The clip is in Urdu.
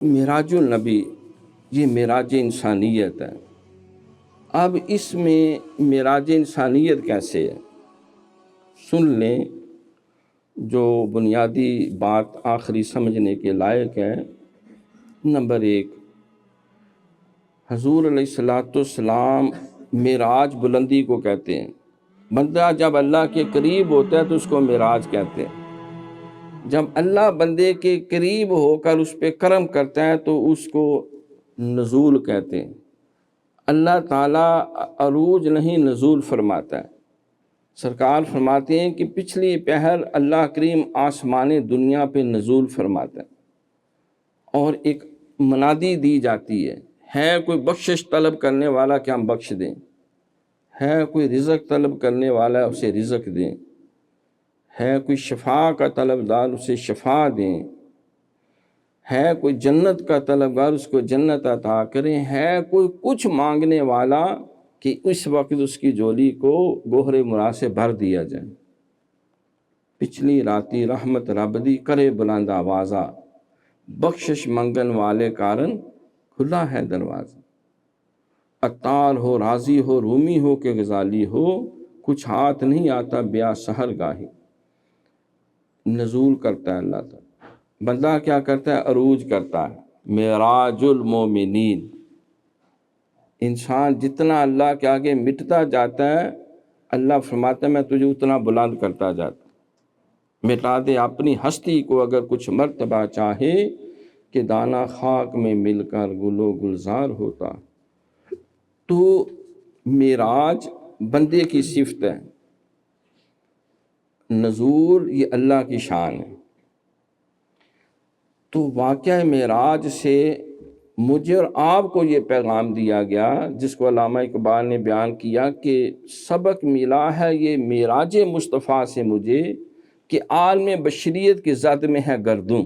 معراج النبی یہ معراج انسانیت ہے۔ اب اس میں معراج انسانیت کیسے ہے، سن لیں، جو بنیادی بات آخری سمجھنے کے لائق ہے۔ نمبر 1، حضور علیہ الصلوۃ والسلام معراج بلندی کو کہتے ہیں۔ بندہ جب اللہ کے قریب ہوتا ہے تو اس کو معراج کہتے ہیں۔ جب اللہ بندے کے قریب ہو کر اس پہ کرم کرتا ہے تو اس کو نزول کہتے ہیں۔ اللہ تعالیٰ عروج نہیں نزول فرماتا ہے۔ سرکار فرماتے ہیں کہ پچھلی پہر اللہ کریم آسمان دنیا پہ نزول فرماتا ہے، اور ایک منادی دی جاتی ہے کوئی بخشش طلب کرنے والا کہ ہم بخش دیں، ہے کوئی رزق طلب کرنے والا اسے رزق دیں، ہے کوئی شفا کا طلبدار اسے شفا دیں، ہے کوئی جنت کا طلبگار اس کو جنت عطا کریں، ہے کوئی کچھ مانگنے والا کہ اس وقت اس کی جولی کو گوہر مراد سے بھر دیا جائے۔ پچھلی راتی رحمت رب دی کرے بلند آوازہ، بخشش منگن والے کارن کھلا ہے دروازہ۔ عطار ہو راضی ہو رومی ہو کہ غزالی ہو، کچھ ہاتھ نہیں آتا بیا سحر گاہی۔ نزول کرتا ہے اللہ تعالیٰ، بندہ کیا کرتا ہے؟ عروج کرتا ہے۔ معراج المومنین، انسان جتنا اللہ کے آگے مٹتا جاتا ہے اللہ فرماتا ہے میں تجھے اتنا بلند کرتا جاتا ہوں۔ مٹا دے اپنی ہستی کو اگر کچھ مرتبہ چاہے، کہ دانہ خاک میں مل کر گل و گلزار ہوتا۔ تو معراج بندے کی صفت ہے، نزول یہ اللہ کی شان ہے۔ تو واقعہ معراج سے مجھے اور آپ کو یہ پیغام دیا گیا، جس کو علامہ اقبال نے بیان کیا کہ سبق ملا ہے یہ معراج مصطفیٰ سے مجھے، کہ عالم بشریت کی زد میں ہے گردوں۔